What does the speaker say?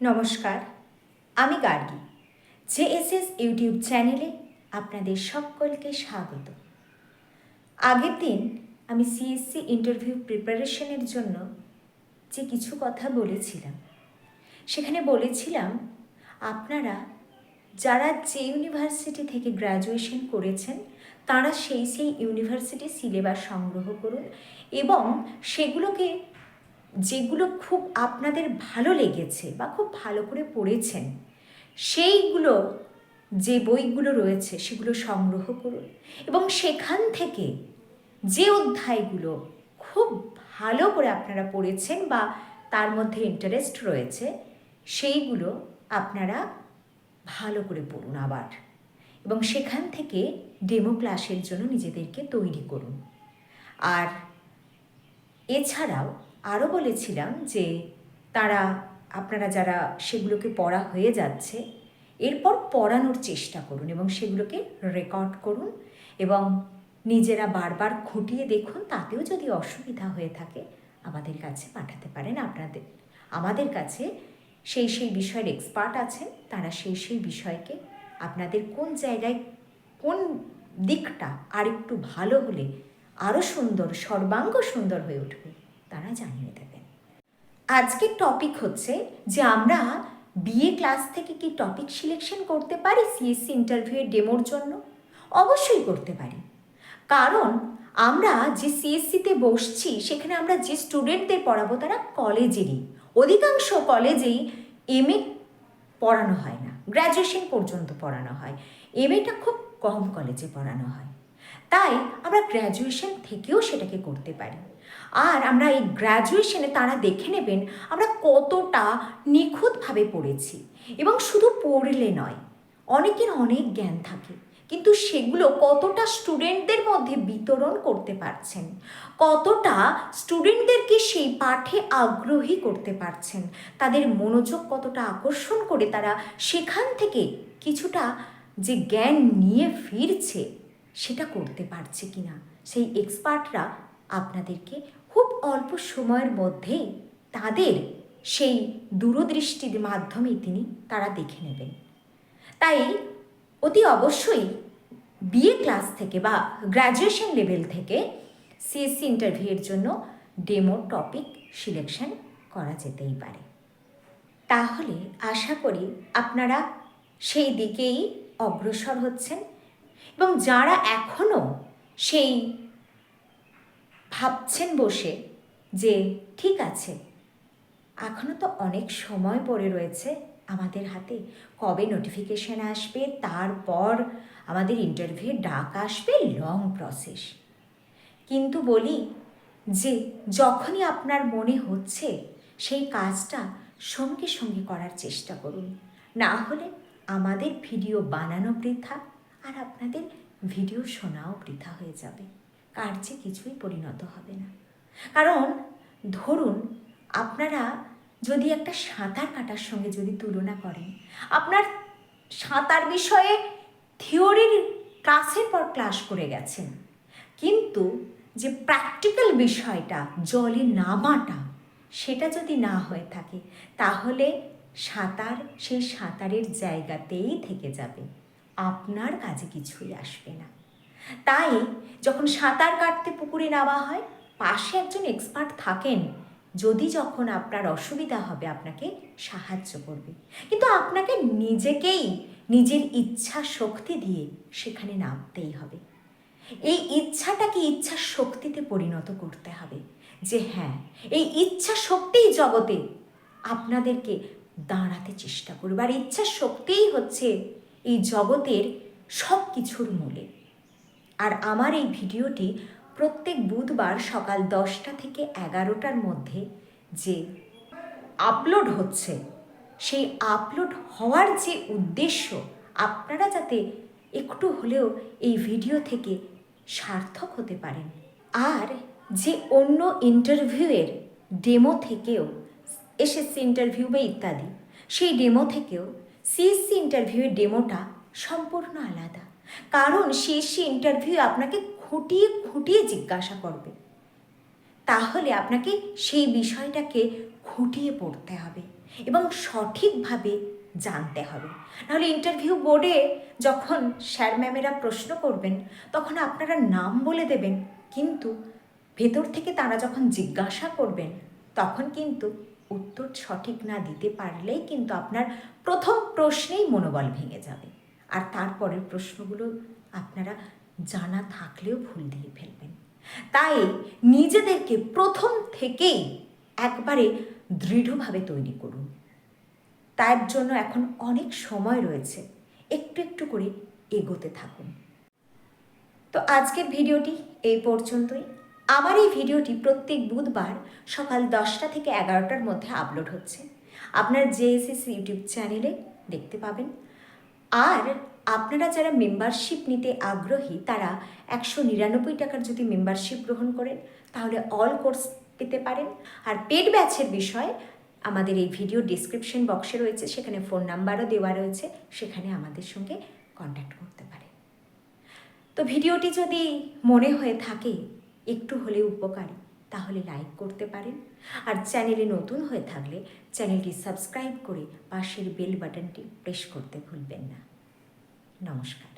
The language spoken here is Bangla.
নমস্কার, আমি গার্গী। জেএসএস ইউটিউব চ্যানেলে আপনাদের সকলকে স্বাগত। আগের দিন আমি সিএসসি ইন্টারভিউ প্রিপারেশনের জন্য যে কিছু কথা বলেছিলাম, সেখানে বলেছিলাম আপনারা যারা যে ইউনিভার্সিটি থেকে গ্র্যাজুয়েশন করেছেন তারা সেই ইউনিভার্সিটির সিলেবাস সংগ্রহ করুন এবং সেগুলোকে যেগুলো খুব আপনাদের ভালো লেগেছে বা খুব ভালো করে পড়েছেন সেইগুলো যে বইগুলো রয়েছে সেগুলো সংগ্রহ করুন এবং সেখান থেকে যে অধ্যায়গুলো খুব ভালো করে আপনারা পড়েছেন বা তার মধ্যে ইন্টারেস্ট রয়েছে সেইগুলো আপনারা ভালো করে পড়ুন আবার, এবং সেখান থেকে ডেমো ক্লাসের জন্য নিজেদেরকে তৈরি করুন। আর এছাড়াও আরও বলেছিলাম যে আপনারা যারা সেগুলোকে পড়া হয়ে যাচ্ছে এরপর পড়ানোর চেষ্টা করুন এবং সেগুলোকে রেকর্ড করুন এবং নিজেরা বারবার খুঁটিয়ে দেখুন। তাতেও যদি অসুবিধা হয়ে থাকে আমাদের কাছে পাঠাতে পারেন। আমাদের কাছে সেই বিষয়ের এক্সপার্ট আছেন, তারা সেই বিষয়কে আপনাদের কোন জায়গায় কোন দিকটা আরেকটু ভালো হলে আরও সুন্দর, সর্বাঙ্গ সুন্দর হয়ে উঠবে তারা জানিয়ে দেবেন। আজকের টপিক হচ্ছে যে আমরা বিএ ক্লাস থেকে কি টপিক সিলেকশন করতে পারি সিএসসি ইন্টারভিউয়ের ডেমোর জন্য? অবশ্যই করতে পারি, কারণ আমরা যে সিএসসিতে বসছি সেখানে আমরা যে স্টুডেন্টদের পড়াবো তারা কলেজেরই, অধিকাংশ কলেজেই এমএ পড়ানো হয় না, গ্র্যাজুয়েশন পর্যন্ত পড়ানো হয়। এমএটা খুব কম কলেজে পড়ানো হয়, তাই আমরা গ্র্যাজুয়েশন থেকেও সেটাকে করতে পারি। আর আমরা এই গ্র্যাজুয়েশনে তারা দেখে নেবেন আমরা কতটা নিখুঁতভাবে পড়েছি, এবং শুধু পড়লে নয়, অনেকের অনেক জ্ঞান থাকে কিন্তু সেগুলো কতটা স্টুডেন্টদের মধ্যে বিতরণ করতে পারছেন, কতটা স্টুডেন্টদেরকে সেই পাঠে আগ্রহী করতে পারছেন, তাদের মনোযোগ কতটা আকর্ষণ করে তারা সেখান থেকে কিছুটা যে জ্ঞান নিয়ে ফিরছে সেটা করতে পারছে কিনা, সেই এক্সপার্টরা আপনাদেরকে খুব অল্প সময়ের মধ্যেই তাদের সেই দূরদৃষ্টির মাধ্যমে তারা দেখে নেবেন। তাই অতি অবশ্যই বিএ ক্লাস থেকে বা গ্র্যাজুয়েশন লেভেল থেকে সিএসসি ইন্টারভিউয়ের জন্য ডেমো টপিক সিলেকশন করা যেতেই পারে। তাহলে আশা করি আপনারা সেই দিকেই অগ্রসর হচ্ছেন, এবং যারা এখনও সেই ভাবছেন বসে যে ঠিক আছে এখনও তো অনেক সময় পড়ে রয়েছে আমাদের হাতে, কবে নোটিফিকেশান আসবে, তারপর আমাদের ইন্টারভিউ ডাক আসবে, লং প্রসেস। কিন্তু বলি যে যখনই আপনার মনে হচ্ছে সেই কাজটা সঙ্গে সঙ্গে করার চেষ্টা করুন, না হলে আমাদের ভিডিও বানানো বৃথা আর আপনাদের ভিডিও শোনাও বৃথা হয়ে যাবে, কার্যে কিছুই পরিণত হবে না। কারণ ধরুন আপনারা যদি একটা সাঁতার কাটার সঙ্গে যদি তুলনা করেন, আপনার সাঁতার বিষয়ে থিওরির ক্লাসের পর ক্লাস করে গেছেন, কিন্তু যে প্র্যাকটিক্যাল বিষয়টা জলে নামাটা সেটা যদি না হয়ে থাকে তাহলে সাঁতার সেই সাঁতারের জায়গাতেই থেকে যাবে, আপনার কাজে কিছুই আসবে না। তাই যখন সাঁতার কাটতে পুকুরে নামা হয় পাশে একজন এক্সপার্ট থাকেন, যখন আপনার অসুবিধা হবে আপনাকে সাহায্য করবে, কিন্তু আপনাকে নিজেকেই নিজের ইচ্ছা শক্তি দিয়ে সেখানে নামতেই হবে। এই ইচ্ছাটাকে ইচ্ছা শক্তিতে পরিণত করতে হবে যে হ্যাঁ এই ইচ্ছা শক্তিই জগতে আপনাদেরকে দাঁড়াতে চেষ্টা করবে, আর ইচ্ছা শক্তিই হচ্ছে এই জগতের সব কিছুর মূলে। আর আমার এই ভিডিওটি প্রত্যেক বুধবার সকাল 10টা থেকে 11টার মধ্যে যে আপলোড হচ্ছে, সেই আপলোড হওয়ার যে উদ্দেশ্য আপনারা যাতে একটু হলেও এই ভিডিও থেকে সার্থক হতে পারেন, আর যে অন্য ইন্টারভিউয়ের ডেমো থেকেও এসএসসি ইন্টারভিউ বা ইত্যাদি সেই ডেমো থেকেও সিএসসি ইন্টারভিউয়ের ডেমোটা সম্পূর্ণ আলাদা, কারণ সিএসসি ইন্টারভিউ আপনাকে খুঁটিয়ে খুঁটিয়ে জিজ্ঞাসা করবে, তাহলে আপনাকে সেই বিষয়টাকে খুঁটিয়ে পড়তে হবে এবং সঠিকভাবে জানতে হবে। নাহলে ইন্টারভিউ বোর্ডে যখন স্যার ম্যামেরা প্রশ্ন করবেন তখন আপনারা নাম বলে দেবেন, কিন্তু ভেতর থেকে তারা যখন জিজ্ঞাসা করবেন তখন কিন্তু উত্তর সঠিক না দিতে পারলেই কিন্তু আপনার প্রথম প্রশ্নেই মনোবল ভেঙে যাবে, আর তারপরের প্রশ্নগুলো আপনারা জানা থাকলেও ভুল দিয়ে ফেলবেন। তাই নিজেদেরকে প্রথম থেকেই একবারে দৃঢ়ভাবে তৈরি করুন। তার জন্য এখন অনেক সময় রয়েছে, একটু একটু করে এগোতে থাকুন। তো আজকের ভিডিওটি এই পর্যন্তই। আমার এই ভিডিওটি প্রত্যেক বুধবার সকাল 10টা থেকে 11টার মধ্যে আপলোড হচ্ছে। আপনার জেএসএস ইউটিউব চ্যানেলে দেখতে পাবেন। আর আপনারা যারা মেম্বারশিপ নিতে আগ্রহী তারা 199 টাকার যদি মেম্বারশিপ গ্রহণ করেন তাহলে অল কোর্স পেতে পারেন। আর পেড ব্যাচের বিষয় আমাদের এই ভিডিও ডেসক্রিপশন বক্সে রয়েছে, সেখানে ফোন নাম্বারও দেওয়া রয়েছে, সেখানে আমাদের সঙ্গে কন্ট্যাক্ট করতে পারেন। তো ভিডিওটি যদি মনে হয়ে থাকে একটু হলেও উপকারী তাহলে লাইক করতে পারেন, আর চ্যানেলে নতুন হয়ে থাকলে চ্যানেলটি সাবস্ক্রাইব করে পাশের বেল বাটনটি প্রেস করতে ভুলবেন না। নমস্কার।